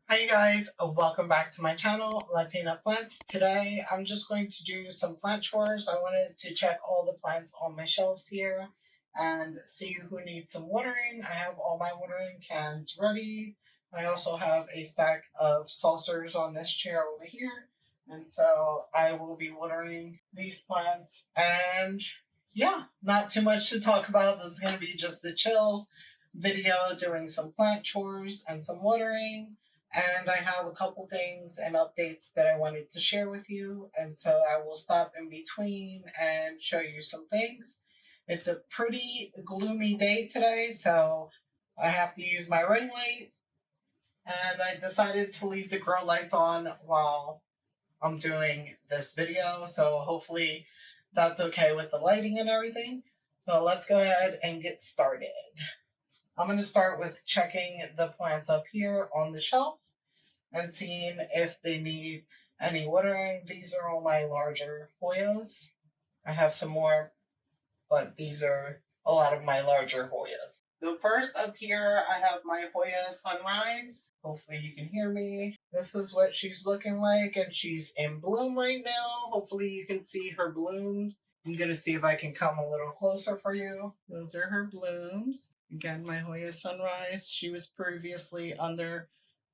Hi you guys, welcome back to my channel, Latina Plants. Today I'm just going to do some plant chores. I wanted to check all the plants on my shelves here and see who needs some watering. I have all my watering cans ready. I also have a stack of saucers on this chair over here. And so I will be watering these plants. And yeah, not too much to talk about. This is going to be just the chill video doing some plant chores and some watering. And I have a couple things and updates that I wanted to share with you. And so I will stop in between and show you some things. It's a pretty gloomy day today, so I have to use my ring lights. And I decided to leave the grow lights on while I'm doing this video. So hopefully that's okay with the lighting and everything. So let's go ahead and get started. I'm going to start with checking the plants up here on the shelf and seeing if they need any watering. These are all my larger Hoyas. I have some more, but these are a lot of my larger Hoyas. So first up here, I have my Hoya Sunrise. Hopefully you can hear me. This is what she's looking like, and she's in bloom right now. Hopefully you can see her blooms. I'm gonna see if I can come a little closer for you. Those are her blooms. Again, my Hoya Sunrise. She was previously under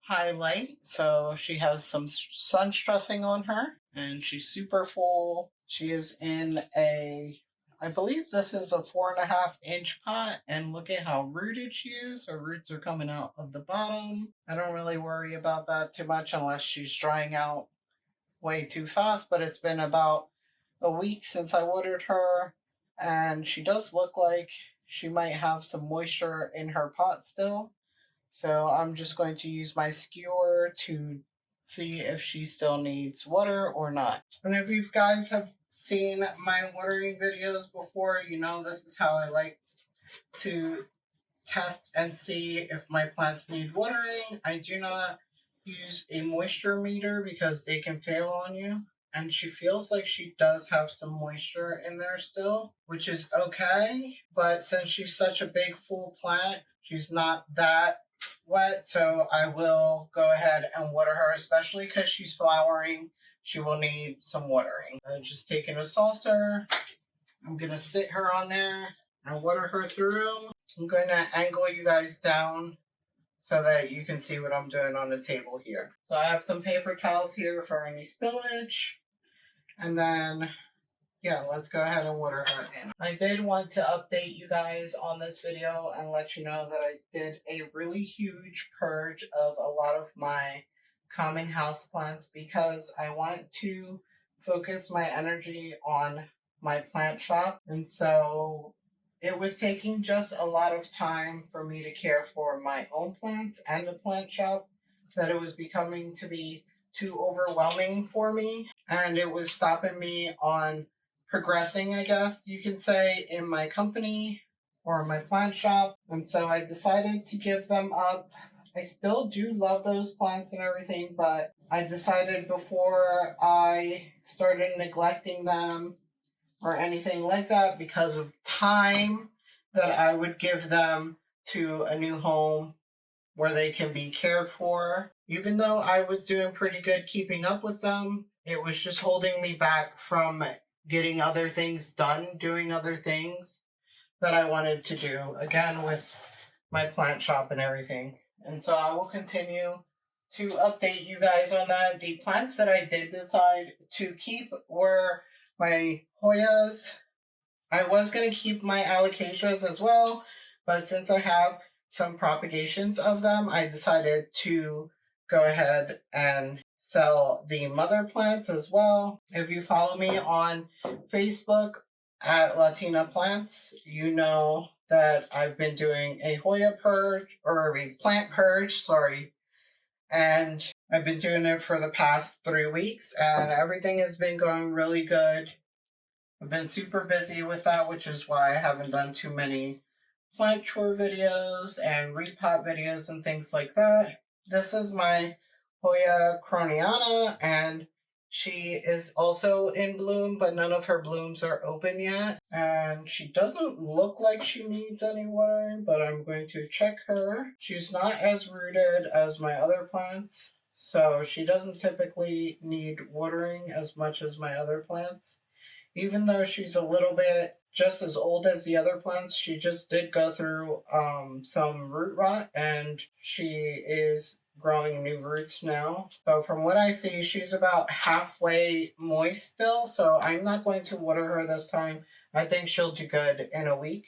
highlight, so she has some sun stressing on her, and she's super full. She is in I believe this is a 4.5-inch pot, and look at how rooted she is. Her roots are coming out of the bottom. I don't really worry about that too much unless she's drying out way too fast, but it's been about a week since I watered her, and she does look like she might have some moisture in her pot still. So I'm just going to use my skewer to see if she still needs water or not. And if you guys have seen my watering videos before, you know this is how I like to test and see if my plants need watering. I do not use a moisture meter because they can fail on you. And she feels like she does have some moisture in there still, which is okay. But since she's such a big full plant, she's not that wet. So I will go ahead and water her, especially because she's flowering. She will need some watering. I'm just taking a saucer. I'm going to sit her on there and water her through. I'm going to angle you guys down so that you can see what I'm doing on the table here. So I have some paper towels here for any spillage. And then, yeah, let's go ahead and water her in. I did want to update you guys on this video and let you know that I did a really huge purge of a lot of my common houseplants because I want to focus my energy on my plant shop. And so it was taking just a lot of time for me to care for my own plants and the plant shop that it was becoming to be too overwhelming for me. And it was stopping me on progressing, I guess you can say, in my company or my plant shop. And so I decided to give them up. I still do love those plants and everything, but I decided before I started neglecting them or anything like that because of time that I would give them to a new home where they can be cared for. Even though I was doing pretty good keeping up with them, it was just holding me back from getting other things done, doing other things that I wanted to do, again, with my plant shop and everything. And so I will continue to update you guys on that. The plants that I did decide to keep were my Hoyas. I was going to keep my alocasias as well, but since I have some propagations of them, I decided to go ahead and sell the mother plants as well. If you follow me on Facebook at Latina Plants, you know that I've been doing a Hoya purge, or a plant purge, sorry. And I've been doing it for the past 3 weeks, and everything has been going really good. I've been super busy with that, which is why I haven't done too many plant chore videos and repot videos and things like that. This is my Hoya croniana, and She is also in bloom, but none of her blooms are open yet. And she doesn't look like she needs any watering, but I'm going to check her. She's not as rooted as my other plants, so she doesn't typically need watering as much as my other plants. Even though she's a little bit just as old as the other plants, she just did go through some root rot and she is growing new roots now. So from what I see, she's about halfway moist still, so I'm not going to water her this time. I think she'll do good in a week,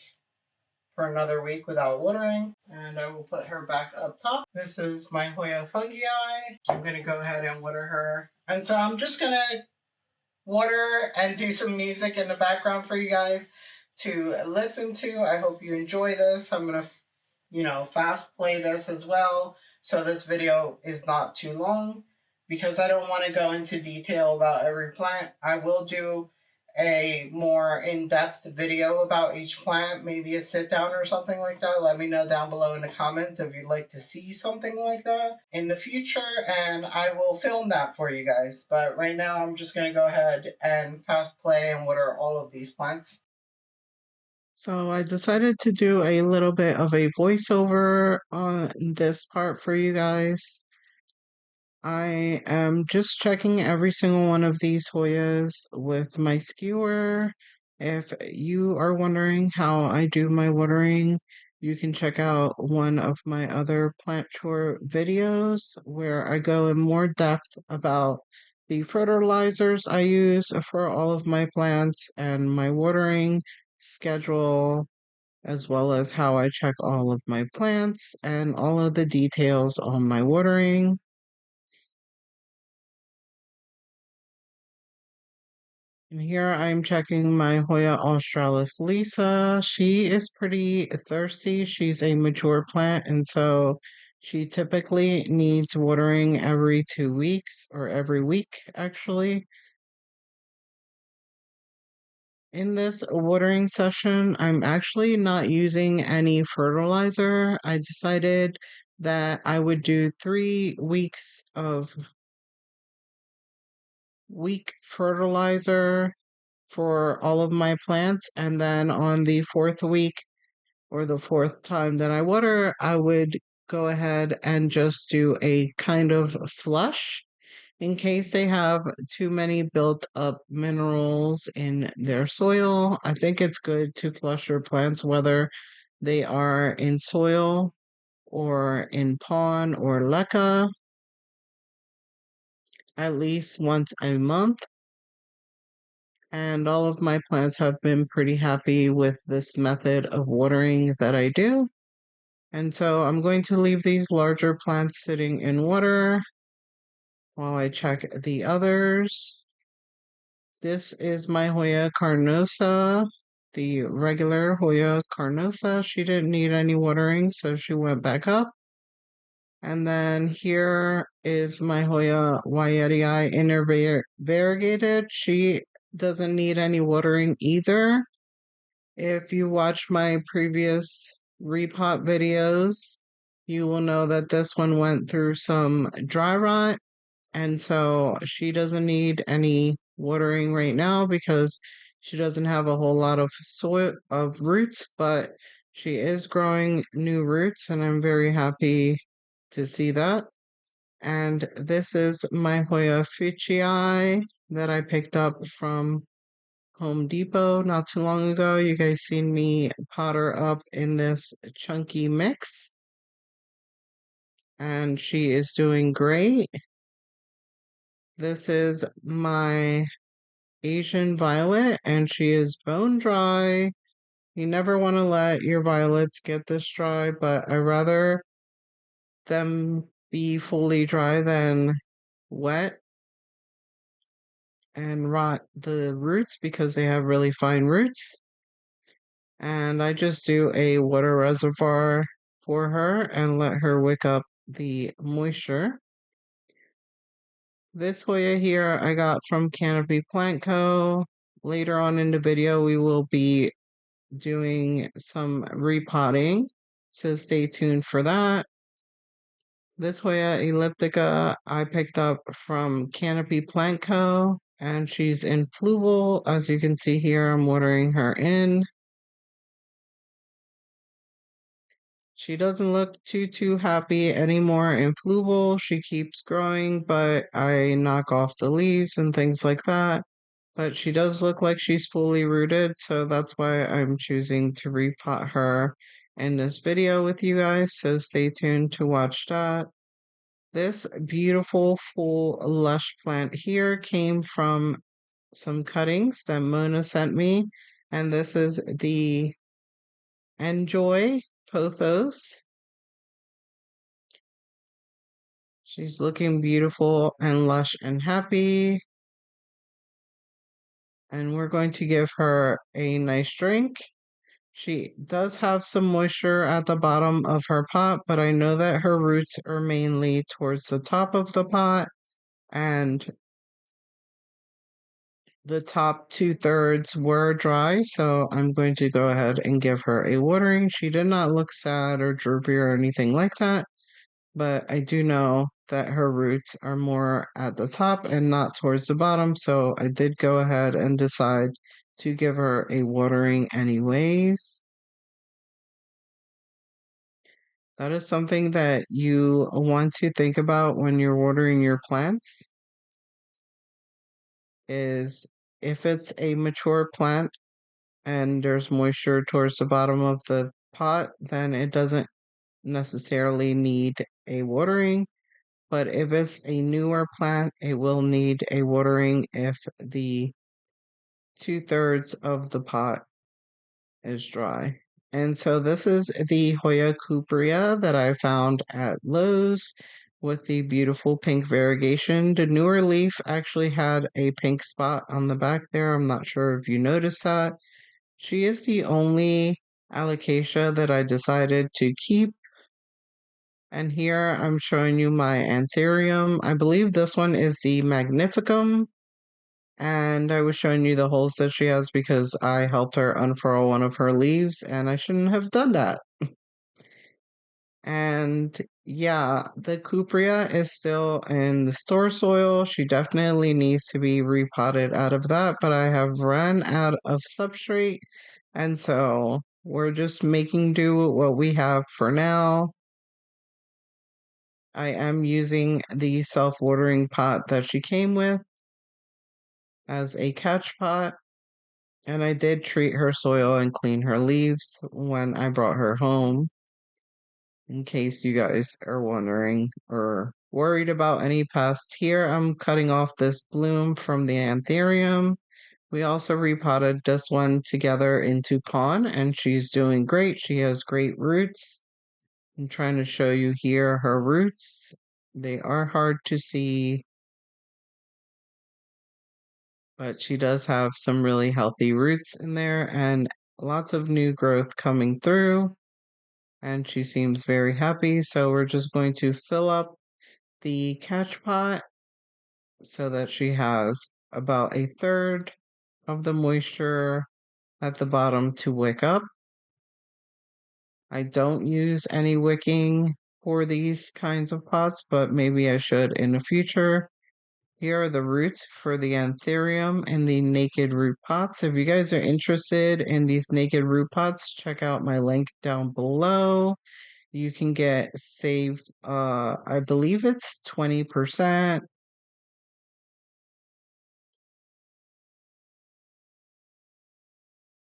for another week without watering, and I will put her back up top. This is my Hoya fungii. I'm going to go ahead and water her. And so I'm just going to water and do some music in the background for you guys to listen to. I hope you enjoy this. I'm going to, fast play this as well, so this video is not too long because I don't want to go into detail about every plant. I will do a more in-depth video about each plant, maybe a sit down or something like that. Let me know down below in the comments if you'd like to see something like that in the future, and I will film that for you guys. But right now I'm just going to go ahead and fast play and water all of these plants. So I decided to do a little bit of a voiceover on this part for you guys. I am just checking every single one of these Hoyas with my skewer. If you are wondering how I do my watering, you can check out one of my other plant chore videos where I go in more depth about the fertilizers I use for all of my plants and my watering schedule, as well as how I check all of my plants and all of the details on my watering. And here I'm checking my Hoya australis Lisa. She is pretty thirsty. She's a mature plant, and so she typically needs watering every 2 weeks or every week, actually. In this watering session, I'm actually not using any fertilizer. I decided that I would do 3 weeks of weak fertilizer for all of my plants, and then on the fourth week or the fourth time that I water, I would go ahead and just do a kind of flush in case they have too many built up minerals in their soil. I think it's good to flush your plants whether they are in soil or in pond or leca at least once a month. And all of my plants have been pretty happy with this method of watering that I do. And so I'm going to leave these larger plants sitting in water while I check the others. This is my Hoya carnosa, the regular Hoya carnosa. She didn't need any watering, so she went back up. And then here is my Hoya Wyetii intervariegated. She doesn't need any watering either. If you watch my previous repot videos, you will know that this one went through some dry rot, and so she doesn't need any watering right now because she doesn't have a whole lot of soil of roots, but she is growing new roots, and I'm very happy to see that. And this is my Hoya Fuchii that I picked up from Home Depot not too long ago. You guys seen me pot her up in this chunky mix, and she is doing great. This is my Asian violet, and she is bone dry. You never want to let your violets get this dry, but I rather them be fully dry than wet and rot the roots because they have really fine roots. And I just do a water reservoir for her and let her wick up the moisture. This Hoya here I got from Canopy Plant Co. Later on in the video, we will be doing some repotting, so stay tuned for that. This Hoya elliptica I picked up from Canopy Plant Co. And she's in Fluval. As you can see here, I'm watering her in. She doesn't look too happy anymore in Fluval. She keeps growing, but I knock off the leaves and things like that. But she does look like she's fully rooted, so that's why I'm choosing to repot her in this video with you guys, so stay tuned to watch that. This beautiful full lush plant here came from some cuttings that Mona sent me, and this is the Enjoy Pothos. She's looking beautiful and lush and happy. And we're going to give her a nice drink. She does have some moisture at the bottom of her pot, but I know that her roots are mainly towards the top of the pot, and the top 2/3 were dry, so I'm going to go ahead and give her a watering. She did not look sad or droopy or anything like that, but I do know that her roots are more at the top and not towards the bottom, so I did go ahead and decide to give her a watering anyways. That is something that you want to think about when you're watering your plants, is if it's a mature plant and there's moisture towards the bottom of the pot, then it doesn't necessarily need a watering. But if it's a newer plant, it will need a watering if the 2/3 of the pot is dry. And so this is the Hoya cuprea that I found at Lowe's with the beautiful pink variegation. The newer leaf actually had a pink spot on the back there. I'm not sure if you noticed that. She is the only alocasia that I decided to keep. And here I'm showing you my anthurium. I believe this one is the magnificum. And I was showing you the holes that she has because I helped her unfurl one of her leaves, and I shouldn't have done that. And yeah, the cuprea is still in the store soil. She definitely needs to be repotted out of that, but I have run out of substrate, and so we're just making do with what we have for now. I am using the self-watering pot that she came with as a catch pot. And I did treat her soil and clean her leaves when I brought her home, in case you guys are wondering or worried about any pests. Here I'm cutting off this bloom from the anthurium. We also repotted this one together into pon, and she's doing great. She has great roots. I'm trying to show you here her roots. They are hard to see, but she does have some really healthy roots in there and lots of new growth coming through. And she seems very happy. So we're just going to fill up the catch pot so that she has about 1/3 of the moisture at the bottom to wick up. I don't use any wicking for these kinds of pots, but maybe I should in the future. Here are the roots for the anthurium and the naked root pots. If you guys are interested in these naked root pots, check out my link down below. You can get saved, I believe it's 20%.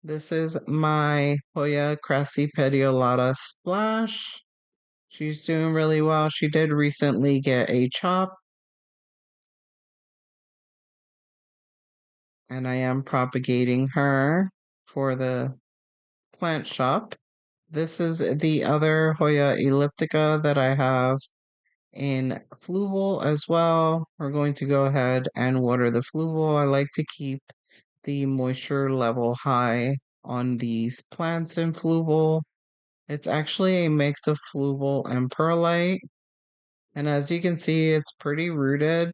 This is my Hoya crassipediolata splash. She's doing really well. She did recently get a chop, and I am propagating her for the plant shop. This is the other Hoya elliptica that I have in fluval as well. We're going to go ahead and water the fluval. I like to keep the moisture level high on these plants in fluval. It's actually a mix of fluval and perlite. And as you can see, it's pretty rooted.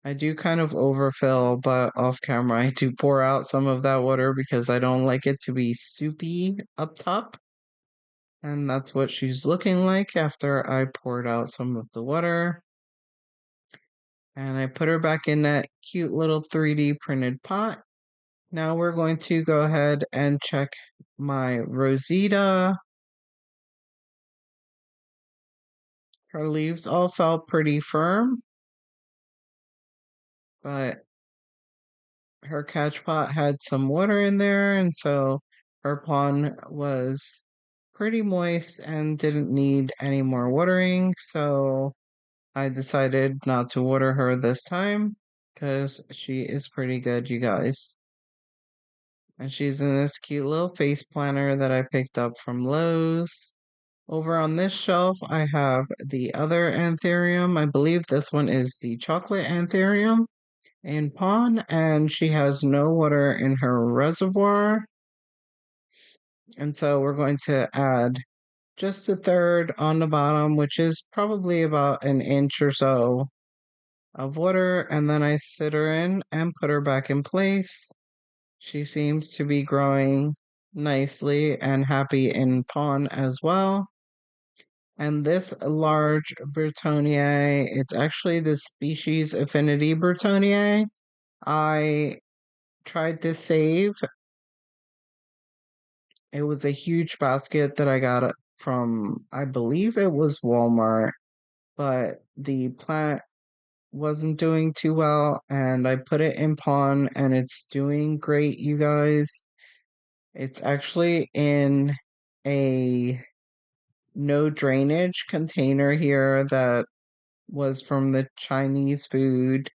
I do kind of overfill, but off camera, I do pour out some of that water because I don't like it to be soupy up top. And that's what she's looking like after I poured out some of the water. And I put her back in that cute little 3D printed pot. Now we're going to go ahead and check my Rosita. Her leaves all felt pretty firm, but her catch pot had some water in there, and so her pond was pretty moist and didn't need any more watering. So I decided not to water her this time because she is pretty good, you guys. And she's in this cute little face planter that I picked up from Lowe's. Over on this shelf, I have the other anthurium. I believe this one is the chocolate anthurium in pond, and she has no water in her reservoir. And so we're going to add just a third on the bottom, which is probably about an inch or so of water, and then I sit her in and put her back in place. She seems to be growing nicely and happy in pond as well. And this large Bertonier, it's actually the species Affinity Bertonier. I tried to save. It was a huge basket that I got from, I believe it was Walmart, but the plant wasn't doing too well, and I put it in pond and it's doing great, you guys. It's actually in a no drainage container here that was from the Chinese food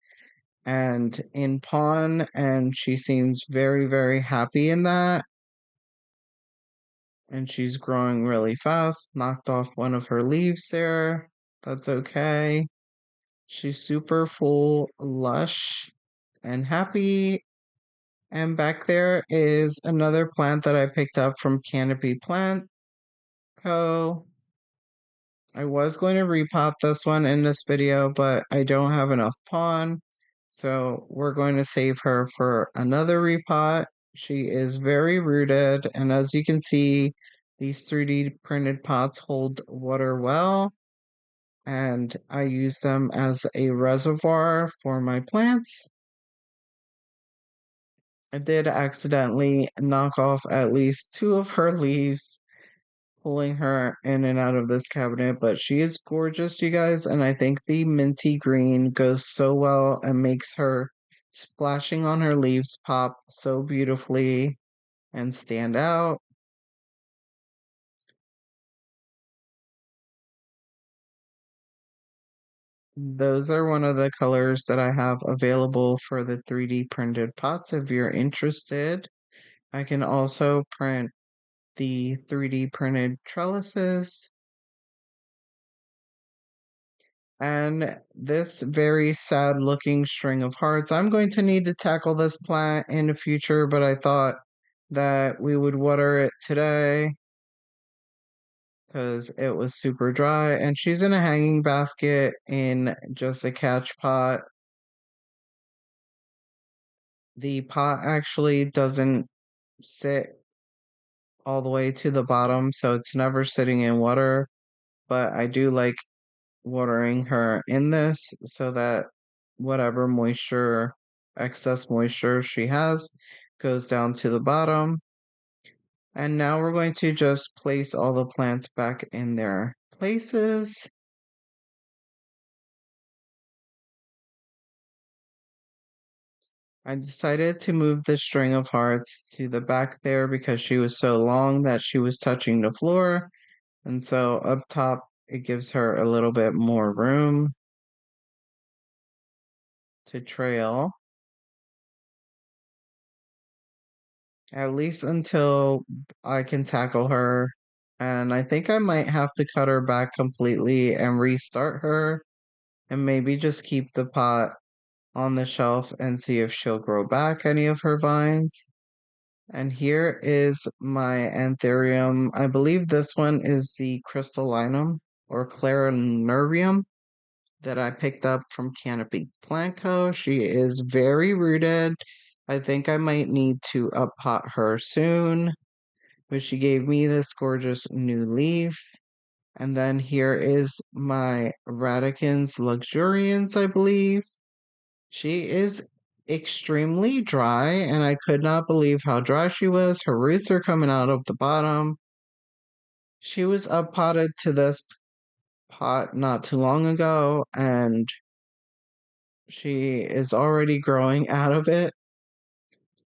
and in pond, and she seems very, very happy in that. And she's growing really fast. Knocked off one of her leaves there. That's okay. She's super full, lush, and happy. And back there is another plant that I picked up from Canopy Plant Co. I was going to repot this one in this video, but I don't have enough pond. So we're going to save her for another repot. She is very rooted, and as you can see, these 3D printed pots hold water well, and I use them as a reservoir for my plants. I did accidentally knock off at least two of her leaves, pulling her in and out of this cabinet, but she is gorgeous, you guys, and I think the minty green goes so well and makes her splashing on her leaves pop so beautifully and stand out. Those are one of the colors that I have available for the 3D printed pots if you're interested. I can also print the 3D printed trellises. And this very sad looking string of hearts. I'm going to need to tackle this plant in the future, but I thought that we would water it today because it was super dry. And she's in a hanging basket in just a catch pot. The pot actually doesn't sit all the way to the bottom, so it's never sitting in water. But I do like watering her in this so that whatever moisture, excess moisture she has, goes down to the bottom. And now we're going to just place all the plants back in their places. I decided to move the string of hearts to the back there because she was so long that she was touching the floor. And so up top, it gives her a little bit more room to trail, at least until I can tackle her. And I think I might have to cut her back completely and restart her, and maybe just keep the pot on the shelf and see if she'll grow back any of her vines. And here is my anthurium. I believe this one is the crystallinum or clarinervium that I picked up from Canopy Plant Co. She is very rooted. I think I might need to up pot her soon. but she gave me this gorgeous new leaf. And then here is my Radicans luxuriance, I believe. She is extremely dry, and I could not believe how dry she was. Her roots are coming out of the bottom. She was up potted to this pot not too long ago, and she is already growing out of it.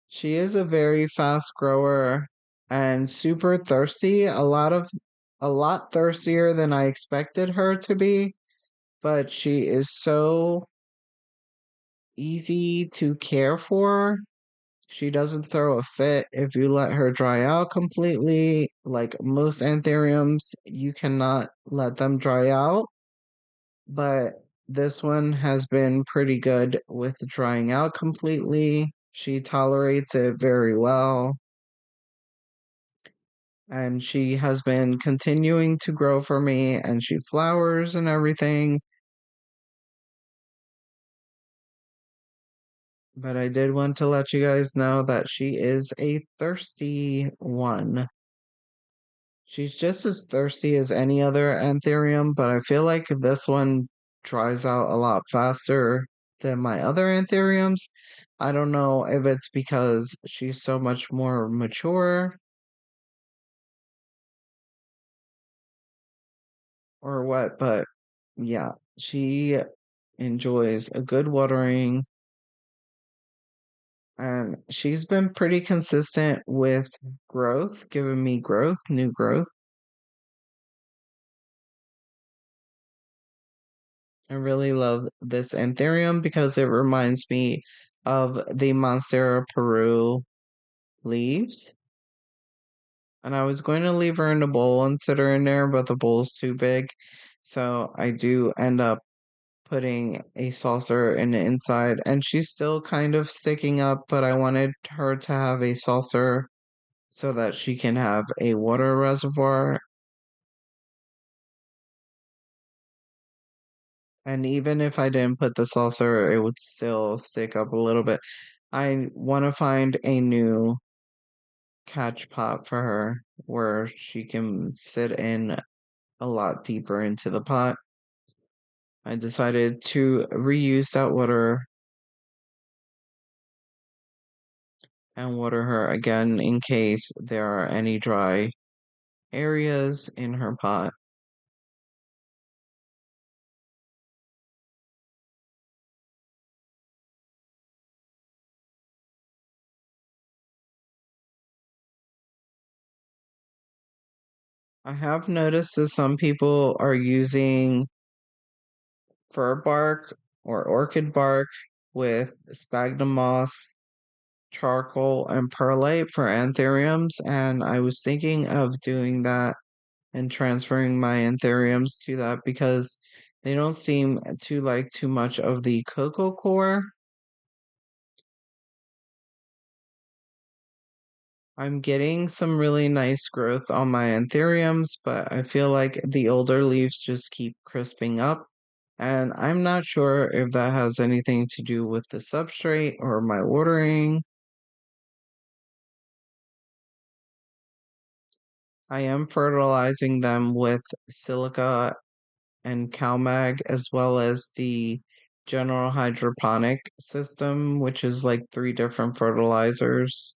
She is a very fast grower and super thirsty, a lot thirstier than I expected her to be, but she is so easy to care for. She doesn't throw a fit if you let her dry out completely. Like most anthuriums, you cannot let them dry out, but this one has been pretty good with drying out completely. She tolerates it very well, and she has been continuing to grow for me, and she flowers and everything. But I did want to let you guys know that she is a thirsty one. She's just as thirsty as any other anthurium, but I feel like this one dries out a lot faster than my other anthuriums. I don't know if it's because she's so much more mature or what, but yeah, she enjoys a good watering, and she's been pretty consistent with growth, giving me growth, new growth. I really love this anthurium because it reminds me of the Monstera Peru leaves. And I was going to leave her in a bowl and sit her in there, but the bowl's too big. So I do end up putting a saucer in the inside, and she's still kind of sticking up, but I wanted her to have a saucer so that she can have a water reservoir. And even if I didn't put the saucer, it would still stick up a little bit. I want to find a new catch pot for her where she can sit in a lot deeper into the pot. I decided to reuse that water and water her again in case there are any dry areas in her pot. I have noticed that some people are using fir bark or orchid bark with sphagnum moss, charcoal, and perlite for anthuriums, and I was thinking of doing that and transferring my anthuriums to that because they don't seem to like too much of the cocoa core. I'm getting some really nice growth on my anthuriums, but I feel like the older leaves just keep crisping up. And I'm not sure if that has anything to do with the substrate or my watering. I am fertilizing them with silica and CalMag as well as the general hydroponic system, which is like three different fertilizers.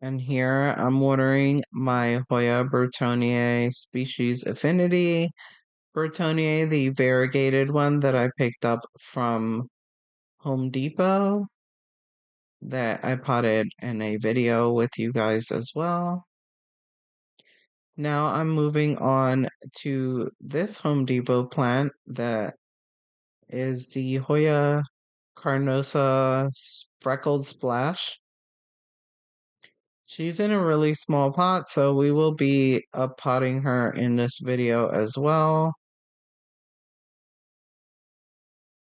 And here I'm watering my Hoya Bertonier species affinity. Bertonier, the variegated one that I picked up from Home Depot that I potted in a video with you guys as well. Now I'm moving on to this Home Depot plant that is the Hoya carnosa freckled splash. She's in a really small pot, so we will be potting her in this video as well.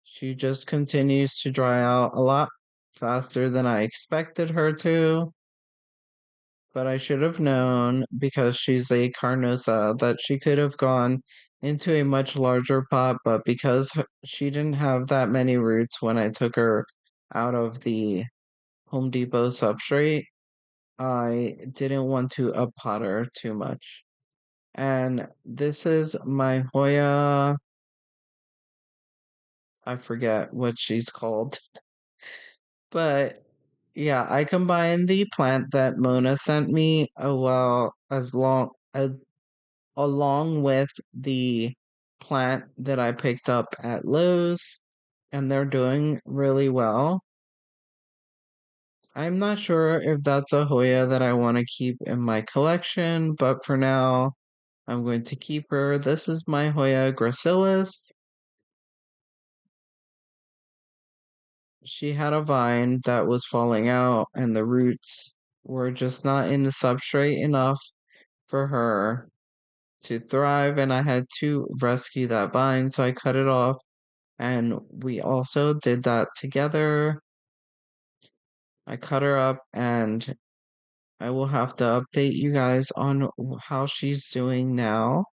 She just continues to dry out a lot faster than I expected her to. but I should have known because she's a carnosa that she could have gone into a much larger pot, but because she didn't have that many roots when I took her out of the Home Depot substrate, I didn't want to uppot her too much. And this is my Hoya, I forget what she's called, but yeah, I combined the plant that Mona sent me, well, along with the plant that I picked up at Lowe's, and they're doing really well. I'm not sure if that's a Hoya that I want to keep in my collection, but for now, I'm going to keep her. This is my Hoya gracilis. She had a vine that was falling out, and the roots were just not in the substrate enough for her to thrive, and I had to rescue that vine, so I cut it off. And we also did that together. I cut her up, and I will have to update you guys on how she's doing now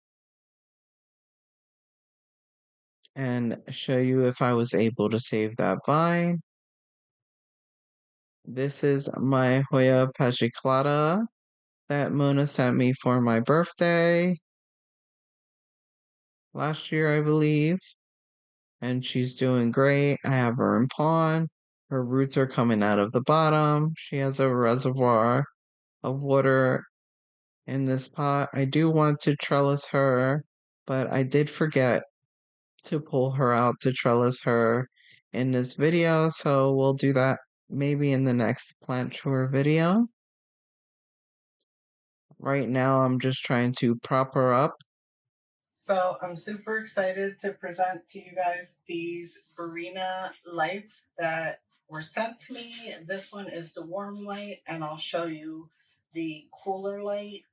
and show you if I was able to save that vine. This is my Hoya pachiclata that Mona sent me for my birthday last year, I believe. And she's doing great. I have her in pawn. Her roots are coming out of the bottom. She has a reservoir of water in this pot. I do want to trellis her, but I did forget to pull her out to trellis her in this video, so we'll do that maybe in the next plant tour video. Right now, I'm just trying to prop her up. So I'm super excited to present to you guys these Barina lights that were sent to me. This one is the warm light, and I'll show you the cooler light,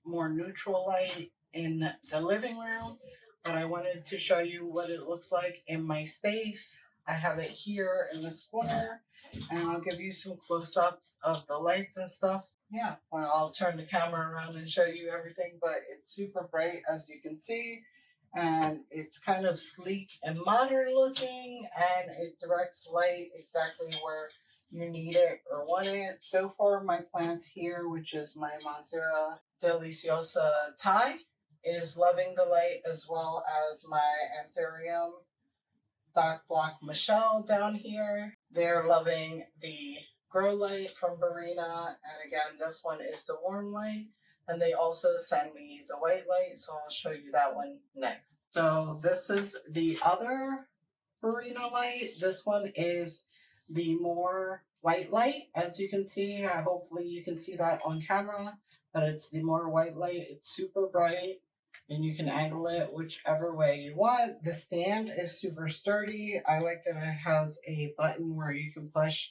more neutral light in the living room. But I wanted to show you what it looks like in my space. I have it here in this corner, and I'll give you some close-ups of the lights and stuff. Yeah, well, I'll turn the camera around and show you everything, but it's super bright as you can see, and it's kind of sleek and modern looking, and it directs light exactly where you need it or want it. So far, my plant here, which is my Monstera Deliciosa Thai, is loving the light, as well as my Anthurium Doc Block Michelle down here. They're loving the grow light from Barina. And again, this one is the warm light. And they also send me the white light, so I'll show you that one next. So this is the other Barina light. This one is the more white light, as you can see. Hopefully you can see that on camera, but it's the more white light. It's super bright, and you can angle it whichever way you want. The stand is super sturdy. I like that it has a button where you can push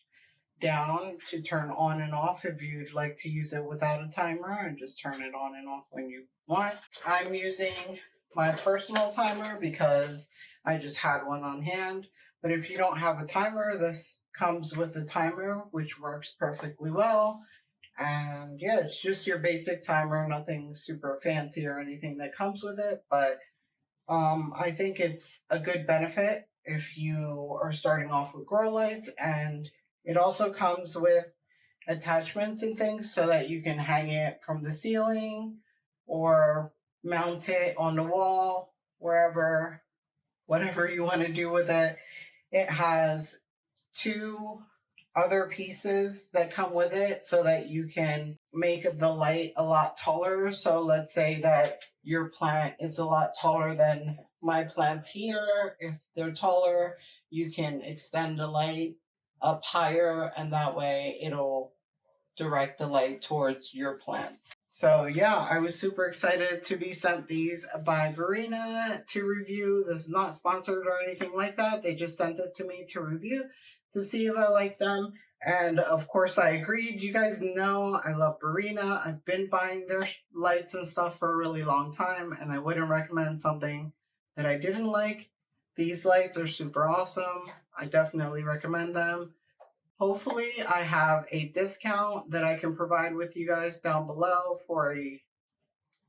down to turn on and off if you'd like to use it without a timer, and just turn it on and off when you want. I'm using my personal timer because I just had one on hand. But if you don't have a timer, this comes with a timer, which works perfectly well. And yeah, it's just your basic timer, nothing super fancy or anything that comes with it. But I think it's a good benefit if you are starting off with grow lights, and it also comes with attachments and things so that you can hang it from the ceiling or mount it on the wall, wherever, whatever you want to do with it. It has two other pieces that come with it so that you can make the light a lot taller. So let's say that your plant is a lot taller than my plants here. If they're taller, you can extend the light up higher, and that way it'll direct the light towards your plants. So yeah, I was super excited to be sent these by Barina to review. This is not sponsored or anything like that. They just sent it to me to review to see if I like them. And of course I agreed. You guys know I love Barina. I've been buying their lights and stuff for a really long time, and I wouldn't recommend something that I didn't like. These lights are super awesome. I definitely recommend them. Hopefully I have a discount that I can provide with you guys down below for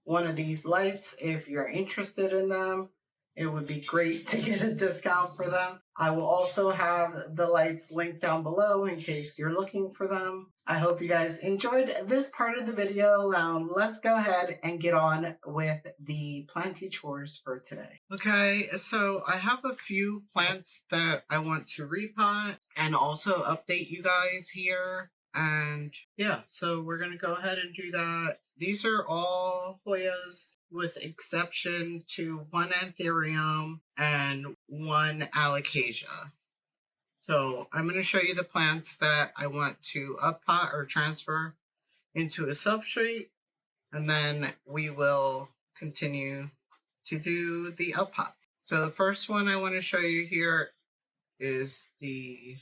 one of these lights. If you're interested in them, it would be great to get a discount for them. I will also have the lights linked down below in case you're looking for them. I hope you guys enjoyed this part of the video. Now let's go ahead and get on with the planty chores for today. Okay, so I have a few plants that I want to repot and also update you guys here. And yeah, so we're going to go ahead and do that. These are all Hoyas with exception to one Anthurium and one Alocasia. So I'm going to show you the plants that I want to uppot or transfer into a substrate, and then we will continue to do the uppots. So the first one I want to show you here is the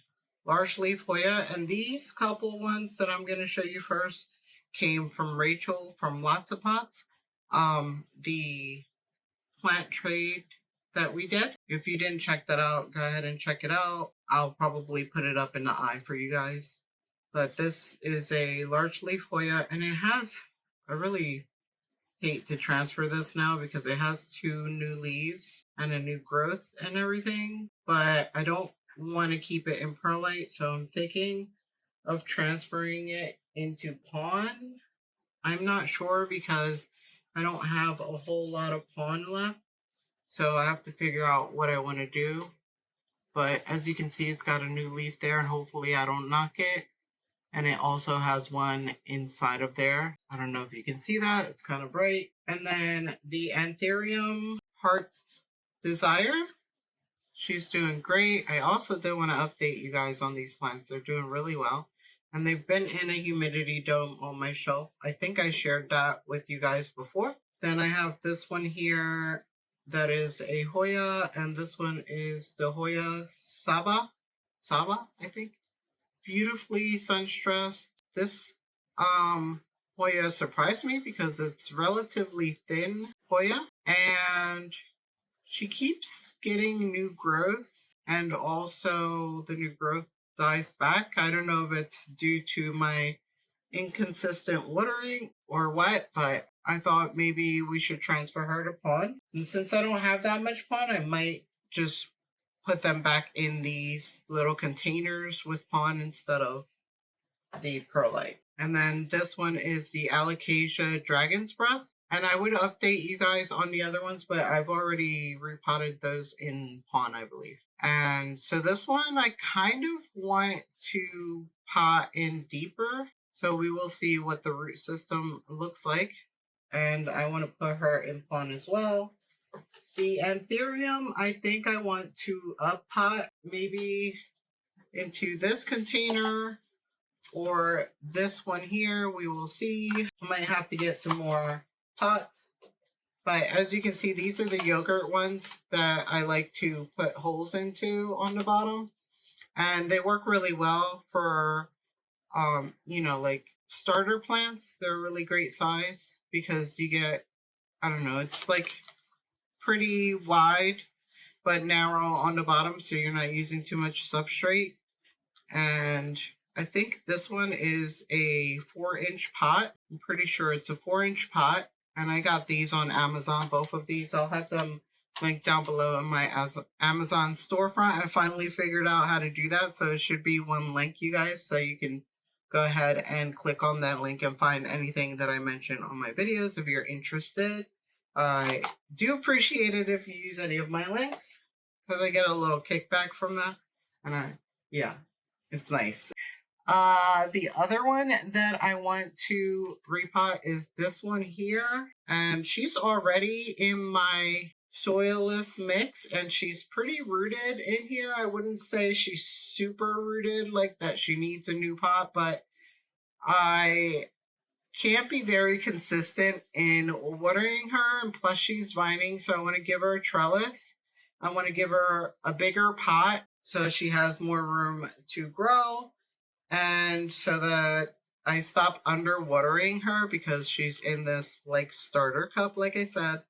large leaf Hoya, and these couple ones that I'm going to show you first came from Rachel from Lots of Pots, the plant trade that we did. If you didn't check that out, go ahead and check it out. I'll probably put it up in the eye for you guys. But this is a large leaf Hoya, and it has, I really hate to transfer this now because it has 2 new leaves and a new growth and everything, but I don't want to keep it in perlite, so I'm thinking of transferring it into pond. I'm not sure because I don't have a whole lot of pond left, so I have to figure out what I want to do. But as you can see, it's got a new leaf there, and hopefully I don't knock it. And it also has one inside of there. I don't know if you can see that. It's kind of bright. And then the Anthurium Heart's Desire. She's doing great. I also do want to update you guys on these plants. They're doing really well. And they've been in a humidity dome on my shelf. I think I shared that with you guys before. Then I have this one here that is a Hoya. And this one is the Hoya Saba. Saba, I think. Beautifully sunstressed. This Hoya surprised me because it's relatively thin Hoya, and she keeps getting new growth, and also the new growth dies back. I don't know if it's due to my inconsistent watering or what, but I thought maybe we should transfer her to pond. And since I don't have that much pond, I might just put them back in these little containers with pond instead of the perlite. And then this one is the Alocasia Dragon's Breath. And I would update you guys on the other ones, but I've already repotted those in pond, I believe. And so this one I kind of want to pot in deeper. So we will see what the root system looks like. And I want to put her in pond as well. The Anthurium, I think I want to uppot maybe into this container or this one here. We will see. I might have to get some more pots. But as you can see, these are the yogurt ones that I like to put holes into on the bottom. And they work really well for, like starter plants. They're a really great size because you get, I don't know, it's like pretty wide but narrow on the bottom, so you're not using too much substrate. And I think this one is a 4-inch pot. I'm pretty sure it's a 4-inch pot. And I got these on Amazon, both of these. I'll have them linked down below in my Amazon storefront. I finally figured out how to do that, so it should be one link, you guys, so you can go ahead and click on that link and find anything that I mentioned on my videos if you're interested. I do appreciate it if you use any of my links because I get a little kickback from that. And it's nice. The other one that I want to repot is this one here. And she's already in my soilless mix and she's pretty rooted in here. I wouldn't say she's super rooted like that she needs a new pot, but I can't be very consistent in watering her, and plus she's vining, so I want to give her a trellis. I want to give her a bigger pot so she has more room to grow, and so that I stop under watering her because she's in this like starter cup. Like I said,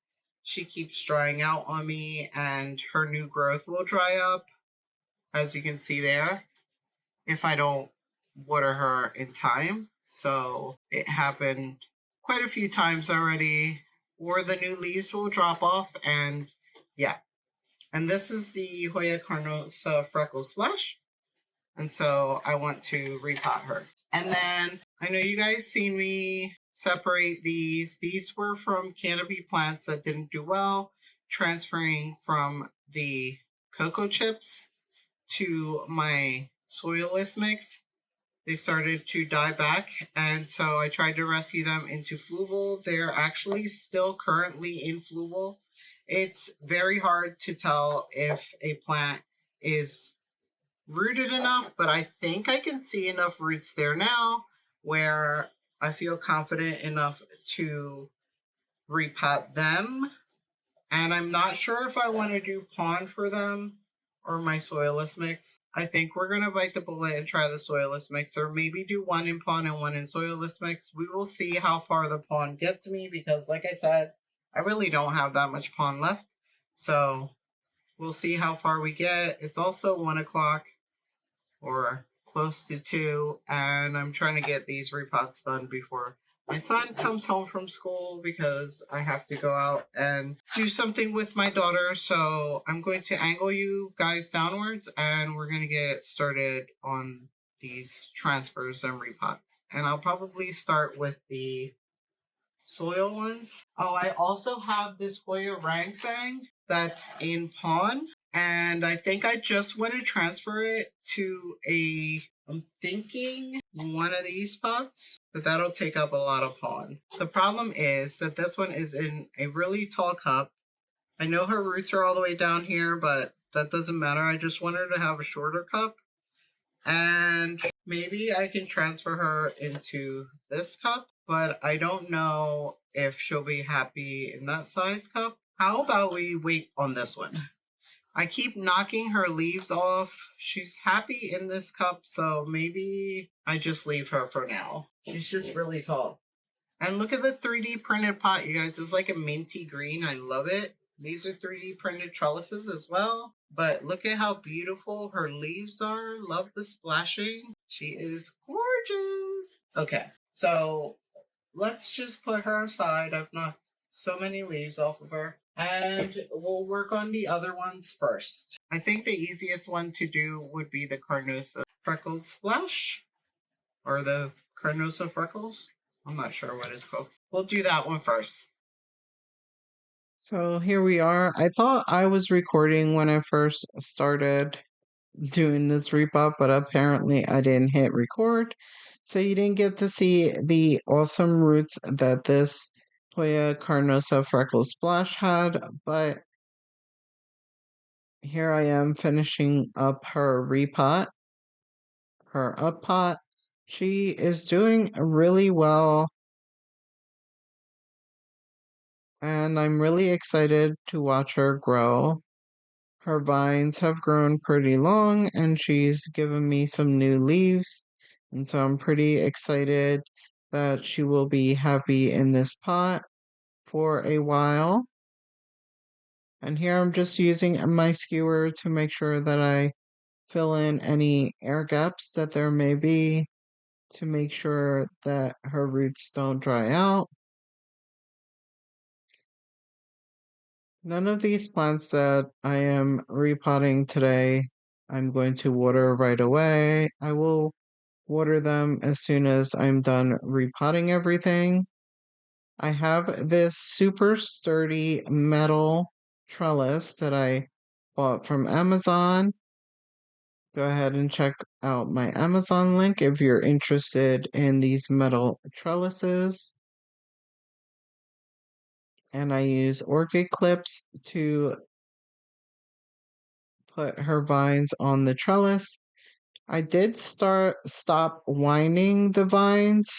she keeps drying out on me and her new growth will dry up, as you can see there. if I don't water her in time. So it happened quite a few times already, or the new leaves will drop off. And yeah. And this is the Hoya Carnosa Freckle Splash. And so I want to repot her. And then I know you guys seen me separate these. These were from canopy plants that didn't do well, transferring from the cocoa chips to my soilless mix. They started to die back, and so I tried to rescue them into fluval. They're actually still currently in fluval. It's very hard to tell if a plant is rooted enough, but I think I can see enough roots there now where I feel confident enough to repot them. And I'm not sure if I want to do pond for them or my soilless mix. I think we're going to bite the bullet and try the soilless mix, or maybe do one in pond and one in soilless mix. We will see how far the pond gets me because, like I said, I really don't have that much pond left. So we'll see how far we get. It's also 1 o'clock or close to 2, and I'm trying to get these repots done before my son comes home from school because I have to go out and do something with my daughter. So I'm going to angle you guys downwards and we're going to get started on these transfers and repots. And I'll probably start with the soil ones. Oh, I also have this Hoya Rangsang that's in pawn. And I think I just want to transfer it to I'm thinking one of these pots, but that'll take up a lot of pawn. The problem is that this one is in a really tall cup. I know her roots are all the way down here, but that doesn't matter. I just want her to have a shorter cup. And maybe I can transfer her into this cup, but I don't know if she'll be happy in that size cup. How about we wait on this one? I keep knocking her leaves off. She's happy in this cup, so maybe I just leave her for now. She's just really tall. And look at the 3D printed pot, you guys. It's like a minty green. I love it. These are 3D printed trellises as well. But look at how beautiful her leaves are. Love the splashing. She is gorgeous. Okay, so let's just put her aside. I've knocked so many leaves off of her. And we'll work on the other ones first. I think the easiest one to do would be the Carnosa Freckles Splash. Or the Carnosa Freckles. I'm not sure what it's called. We'll do that one first. So here we are. I thought I was recording when I first started doing this repop, but apparently I didn't hit record. So you didn't get to see the awesome roots that this Hoya Carnosa Freckle Splash had, but here I am finishing up her repot, her up pot. She is doing really well, and I'm really excited to watch her grow. Her vines have grown pretty long, and she's given me some new leaves, and so I'm pretty excited that she will be happy in this pot for a while. And here I'm just using my skewer to make sure that I fill in any air gaps that there may be to make sure that her roots don't dry out. None of these plants that I am repotting today, I'm going to water right away. I will water them as soon as I'm done repotting everything. I have this super sturdy metal trellis that I bought from Amazon. Go ahead and check out my Amazon link if you're interested in these metal trellises. And I use orchid clips to put her vines on the trellis. I did stop winding the vines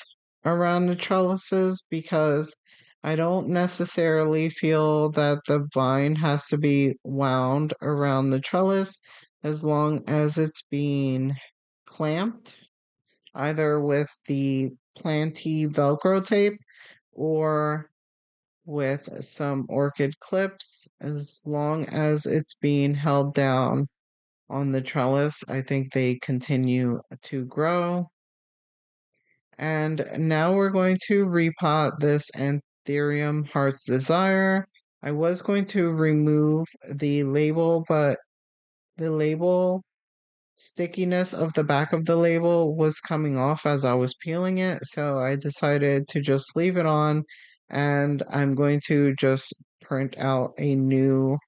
around the trellises because I don't necessarily feel that the vine has to be wound around the trellis as long as it's being clamped either with the planty Velcro tape or with some orchid clips as long as it's being held down on the trellis. I think they continue to grow. And now we're going to repot this Anthurium Heart's Desire. I was going to remove the label, but the label stickiness of the back of the label was coming off as I was peeling it, so I decided to just leave it on, and I'm going to just print out a new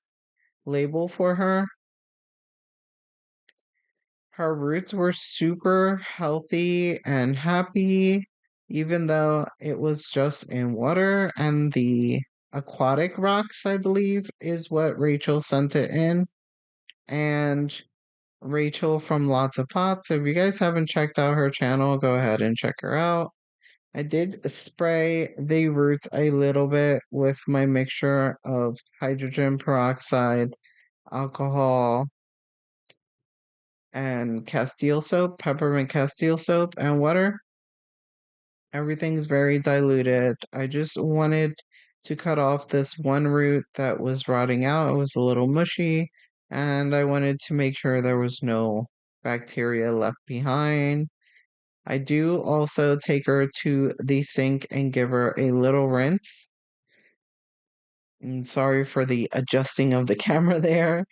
label for her. Her roots were super healthy and happy, even though it was just in water, and the aquatic rocks, I believe, is what Rachel sent it in. And Rachel from Lots of Pots. If you guys haven't checked out her channel, go ahead and check her out. I did spray the roots a little bit with my mixture of hydrogen peroxide, alcohol, and Castile soap, peppermint Castile soap, and water. Everything's very diluted. I just wanted to cut off this one root that was rotting out. It was a little mushy, and I wanted to make sure there was no bacteria left behind. I do also take her to the sink and give her a little rinse. And sorry for the adjusting of the camera there.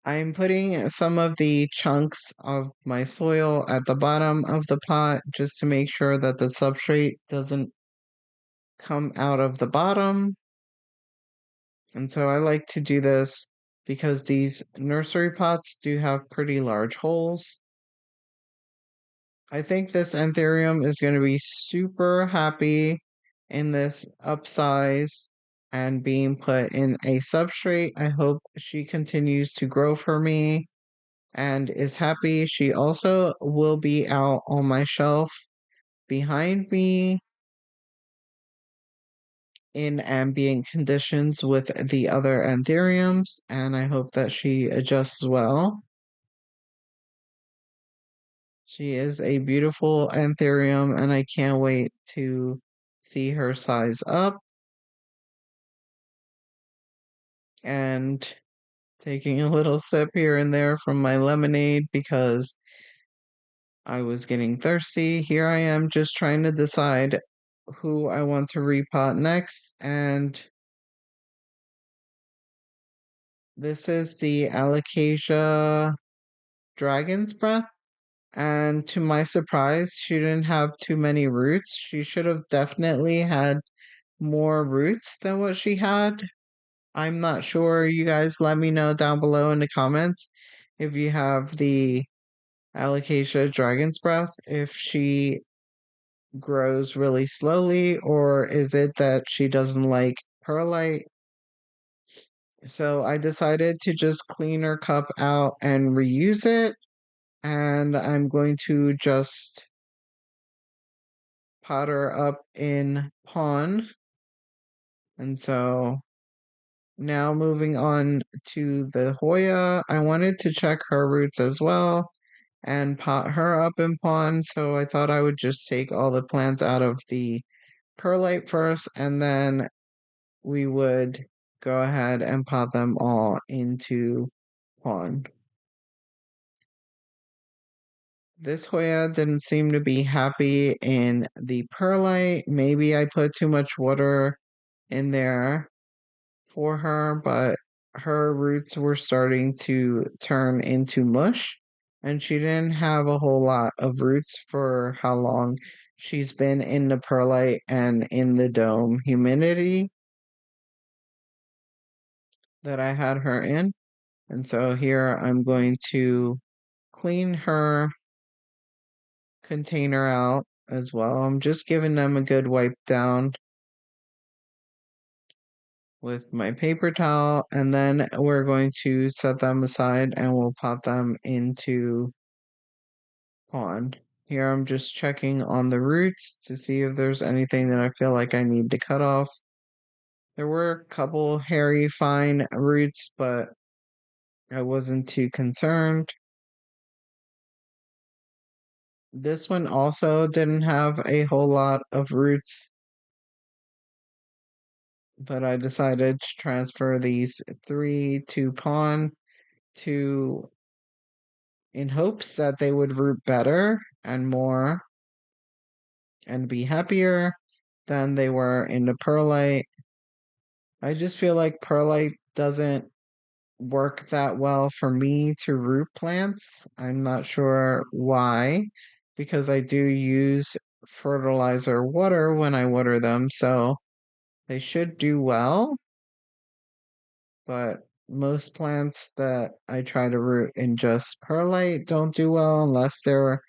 I'm putting some of the chunks of my soil at the bottom of the pot just to make sure that the substrate doesn't come out of the bottom. And so I like to do this because these nursery pots do have pretty large holes. I think this Anthurium is going to be super happy in this upsize and being put in a substrate. I hope she continues to grow for me and is happy. She also will be out on my shelf behind me in ambient conditions with the other Anthuriums, and I hope that she adjusts well. She is a beautiful Anthurium, and I can't wait to see her size up. And taking a little sip here and there from my lemonade because I was getting thirsty. Here I am just trying to decide who I want to repot next, and this is the Alocasia Dragon's Breath. And to my surprise, she didn't have too many roots. She should have definitely had more roots than what she had. I'm not sure. You guys let me know down below in the comments if you have the Alocasia Dragon's Breath, if she grows really slowly, or is it that she doesn't like perlite? So I decided to just clean her cup out and reuse it, and I'm going to just pot her up in pond. And so now moving on to the Hoya, I wanted to check her roots as well and pot her up in pond. So I thought I would just take all the plants out of the perlite first, and then we would go ahead and pot them all into pond. This Hoya didn't seem to be happy in the perlite. Maybe I put too much water in there for her, but her roots were starting to turn into mush, and she didn't have a whole lot of roots for how long she's been in the perlite and in the dome humidity that I had her in. And so here I'm going to clean her container out as well. I'm just giving them a good wipe down with my paper towel, and then we're going to set them aside and we'll pot them into pond. Here I'm just checking on the roots to see if there's anything that I feel like I need to cut off. There were a couple hairy fine roots, but I wasn't too concerned. This one also didn't have a whole lot of roots, but I decided to transfer these three to pond to in hopes that they would root better and more and be happier than they were in the perlite. I just feel like perlite doesn't work that well for me to root plants. I'm not sure why, because I do use fertilizer water when I water them, so they should do well. But most plants that I try to root in just perlite don't do well unless they're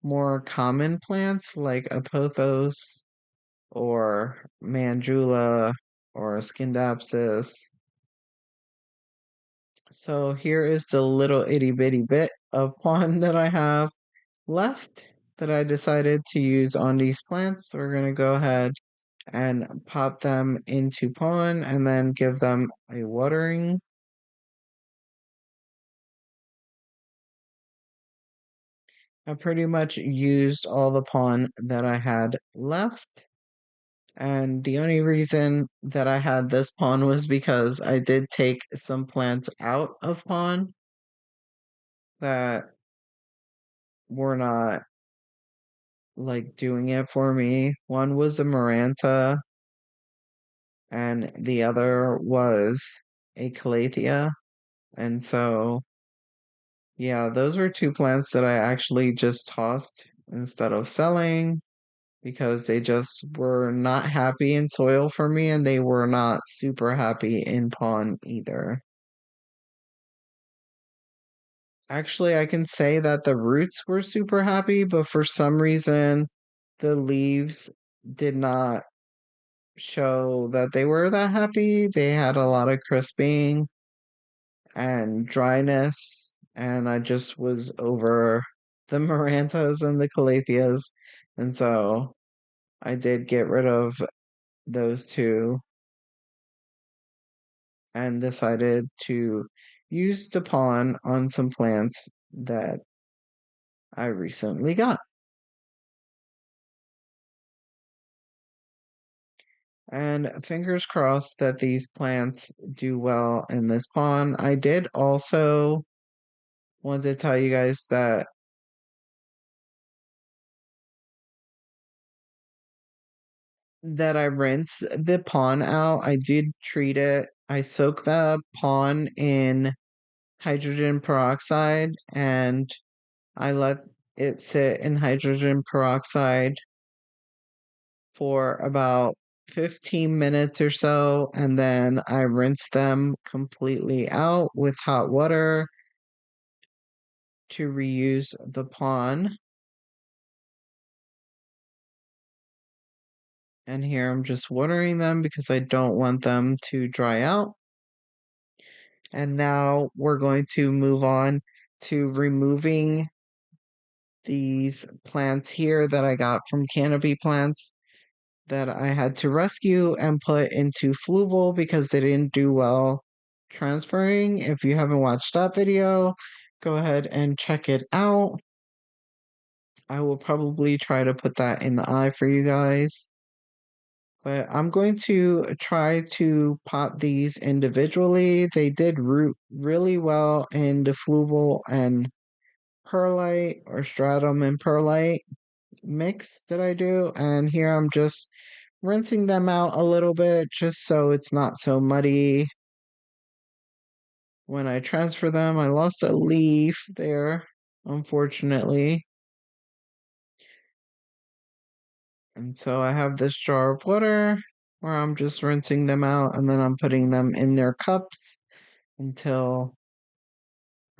more common plants like a pothos or mandula or scindapsus. So here is the little itty bitty bit of pond that I have left that I decided to use on these plants. We're going to go ahead and pot them into pond and then give them a watering. I pretty much used all the pond that I had left. And the only reason that I had this pond was because I did take some plants out of pond that were not like doing it for me. One was a Maranta and the other was a Calathea. And so, yeah, those were two plants that I actually just tossed instead of selling because they just were not happy in soil for me and they were not super happy in pond either. Actually, I can say that the roots were super happy, but for some reason, the leaves did not show that they were that happy. They had a lot of crisping and dryness, and I just was over the Marantas and the Calatheas, and so I did get rid of those two and decided to use the pawn on some plants that I recently got. And fingers crossed that these plants do well in this pond. I did also want to tell you guys that I rinse the pond out. I did treat it. I soak the pond in hydrogen peroxide and I let it sit in hydrogen peroxide for about 15 minutes or so, and then I rinse them completely out with hot water to reuse the pond. And here I'm just watering them because I don't want them to dry out. And now we're going to move on to removing these plants here that I got from Canopy Plants that I had to rescue and put into Fluval because they didn't do well transferring. If you haven't watched that video, go ahead and check it out. I will probably try to put that in the eye for you guys. But I'm going to try to pot these individually. They did root really well in the Fluval and Perlite or Stratum and Perlite mix that I do. And here I'm just rinsing them out a little bit just so it's not so muddy when I transfer them. I lost a leaf there, unfortunately. And so I have this jar of water where I'm just rinsing them out and then I'm putting them in their cups until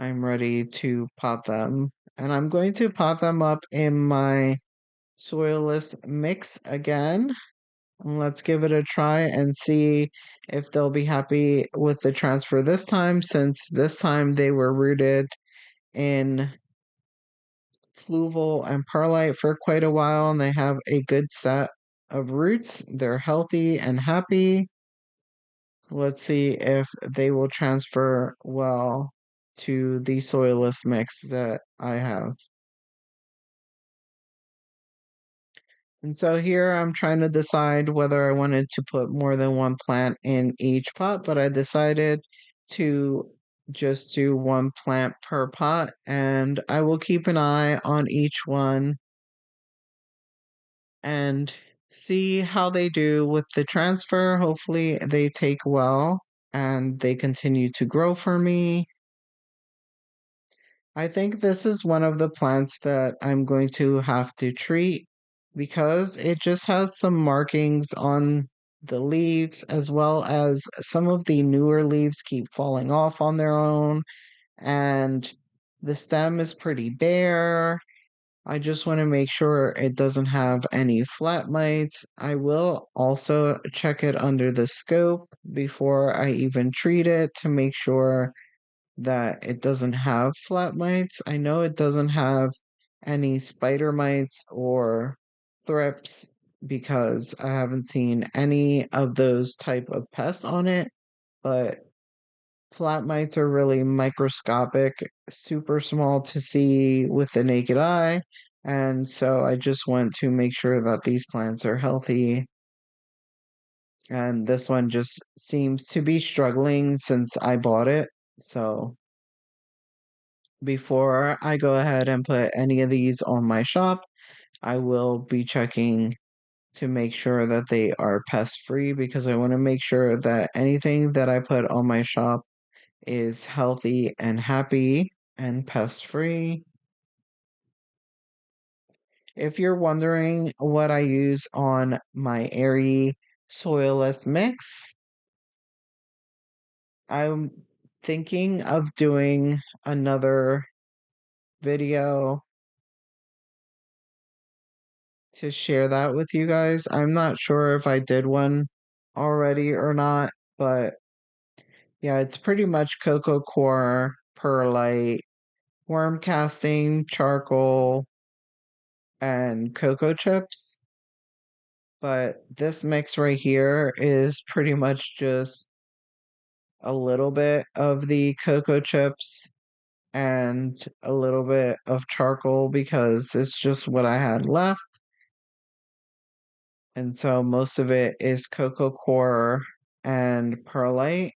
I'm ready to pot them. And I'm going to pot them up in my soilless mix again. Let's give it a try and see if they'll be happy with the transfer this time, since this time they were rooted in fluval and perlite for quite a while and they have a good set of roots. They're healthy and happy. Let's see if they will transfer well to the soilless mix that I have. And so here I'm trying to decide whether I wanted to put more than one plant in each pot, but I decided to just do one plant per pot, and I will keep an eye on each one and see how they do with the transfer. Hopefully, they take well and they continue to grow for me. I think this is one of the plants that I'm going to have to treat because it just has some markings on the leaves, as well as some of the newer leaves keep falling off on their own, and the stem is pretty bare. I just want to make sure it doesn't have any flat mites. I will also check it under the scope before I even treat it to make sure that it doesn't have flat mites. I know it doesn't have any spider mites or thrips because I haven't seen any of those type of pests on it, but flat mites are really microscopic, super small to see with the naked eye, and so I just want to make sure that these plants are healthy. And this one just seems to be struggling since I bought it. So before I go ahead and put any of these on my shop, I will be checking to make sure that they are pest free because I want to make sure that anything that I put on my shop is healthy and happy and pest free. If you're wondering what I use on my airy soilless mix, I'm thinking of doing another video to share that with you guys. I'm not sure if I did one already or not, but yeah, it's pretty much cocoa core, perlite, worm casting, charcoal, and cocoa chips. But this mix right here is pretty much just a little bit of the cocoa chips and a little bit of charcoal because it's just what I had left. And so most of it is cocoa core and perlite.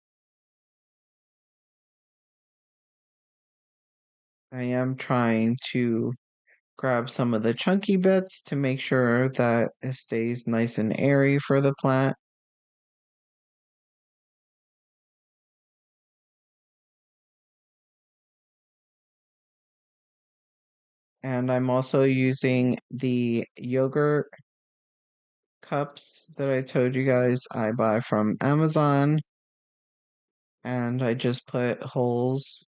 I am trying to grab some of the chunky bits to make sure that it stays nice and airy for the plant. And I'm also using the yogurt cups that I told you guys I buy from Amazon. And I just put holes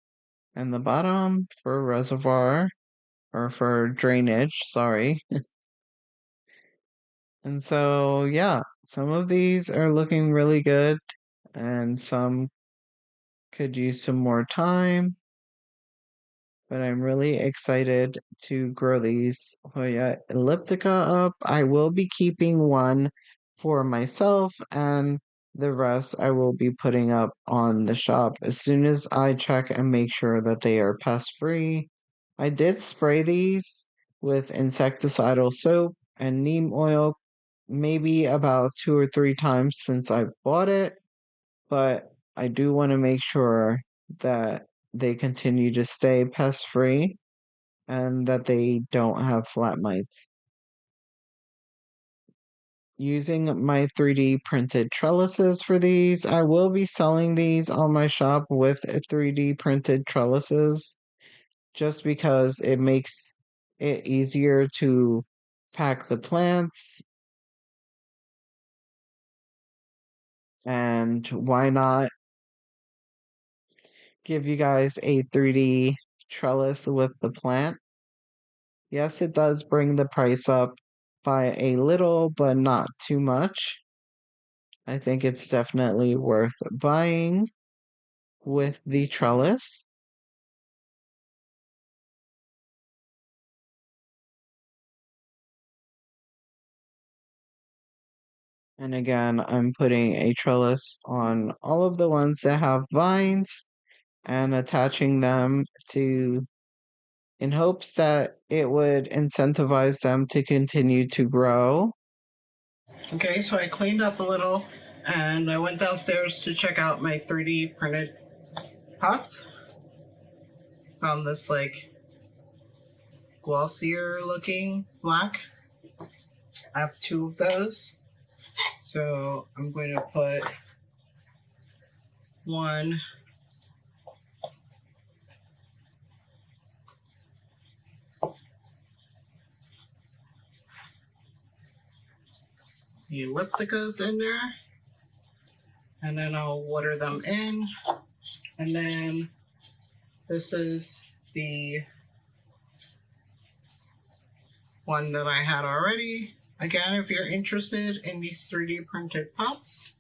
in the bottom for reservoir or for drainage, sorry. And so, yeah, some of these are looking really good, and some could use some more time. But I'm really excited to grow these Hoya elliptica up. I will be keeping one for myself, and the rest I will be putting up on the shop as soon as I check and make sure that they are pest free. I did spray these with insecticidal soap and neem oil maybe about 2 or 3 times since I bought it, but I do want to make sure that they continue to stay pest free and that they don't have flat mites. Using my 3D printed trellises for these, I will be selling these on my shop with 3D printed trellises just because it makes it easier to pack the plants. And why not give you guys a 3D trellis with the plant? Yes, it does bring the price up by a little, but not too much. I think it's definitely worth buying with the trellis. And again, I'm putting a trellis on all of the ones that have vines and attaching them to in hopes that it would incentivize them to continue to grow. Okay, so I cleaned up a little and I went downstairs to check out my 3D printed pots. Found this like glossier looking black. I have 2 of those. So I'm going to put one ellipticas in there, and then I'll water them in. And then this is the one that I had already. Again, if you're interested in these 3D printed pots,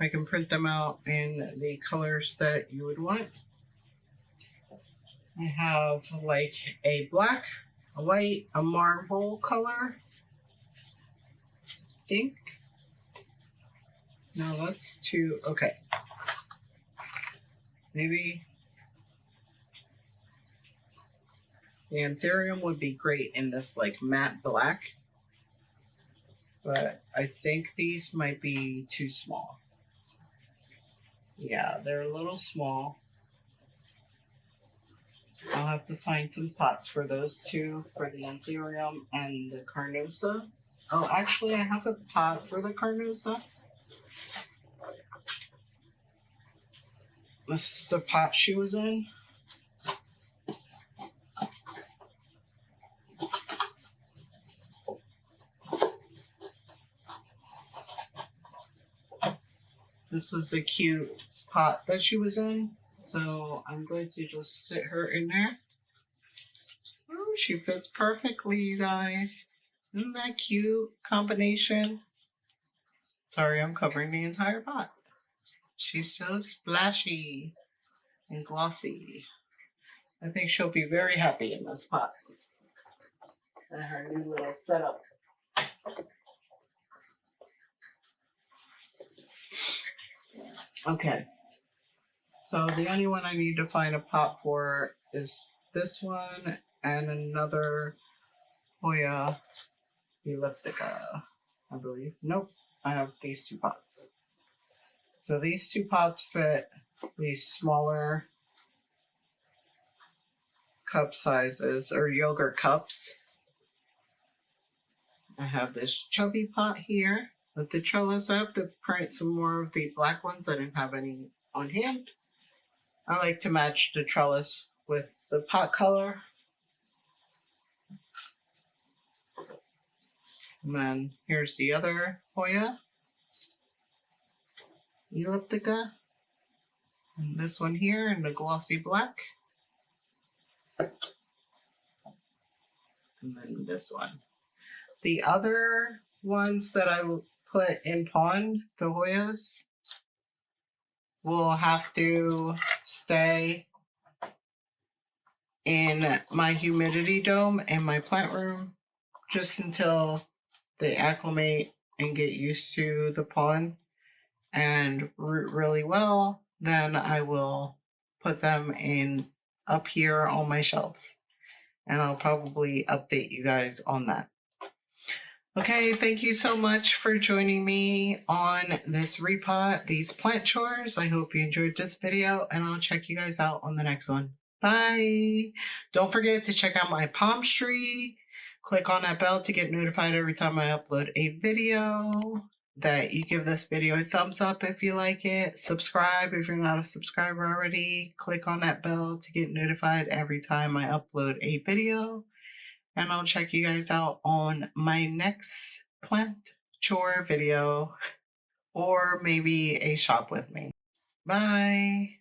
I can print them out in the colors that you would want. I have like a black, a white, a marble color, I think. No, that's 2. Okay. Maybe the anthurium would be great in this like matte black, but I think these might be too small. Yeah, they're a little small. I'll have to find some pots for those 2, for the anthurium and the carnosa. Oh, actually, I have a pot for the carnosa. This is the pot she was in. This was the cute pot that she was in. So I'm going to just sit her in there. Oh, she fits perfectly, you guys. Isn't that cute combination? Sorry, I'm covering the entire pot. She's so splashy and glossy. I think she'll be very happy in this pot. And her new little setup. Okay. So the only one I need to find a pot for is this one and another Hoya elliptica, I believe. Nope, I have these 2 pots. So these 2 pots fit these smaller cup sizes, or yogurt cups. I have this chubby pot here with the trellis. I have to print some more of the black ones. I didn't have any on hand. I like to match the trellis with the pot color. And then here's the other Hoya elliptica. And this one here in the glossy black. And then this one. The other ones that I put in pond, the Hoyas, will have to stay in my humidity dome in my plant room just until they acclimate and get used to the pond and root really well. Then I will put them in up here on my shelves, and I'll probably update you guys on that. Okay, thank you so much for joining me on this repot, these plant chores. I hope you enjoyed this video, and I'll check you guys out on the next one. Bye! Don't forget to check out my PalmStreet. Click on that bell to get notified every time I upload a video. That you give this video a thumbs up if you like it. Subscribe if you're not a subscriber already. Click on that bell to get notified every time I upload a video. And I'll check you guys out on my next plant chore video, or maybe a shop with me. Bye.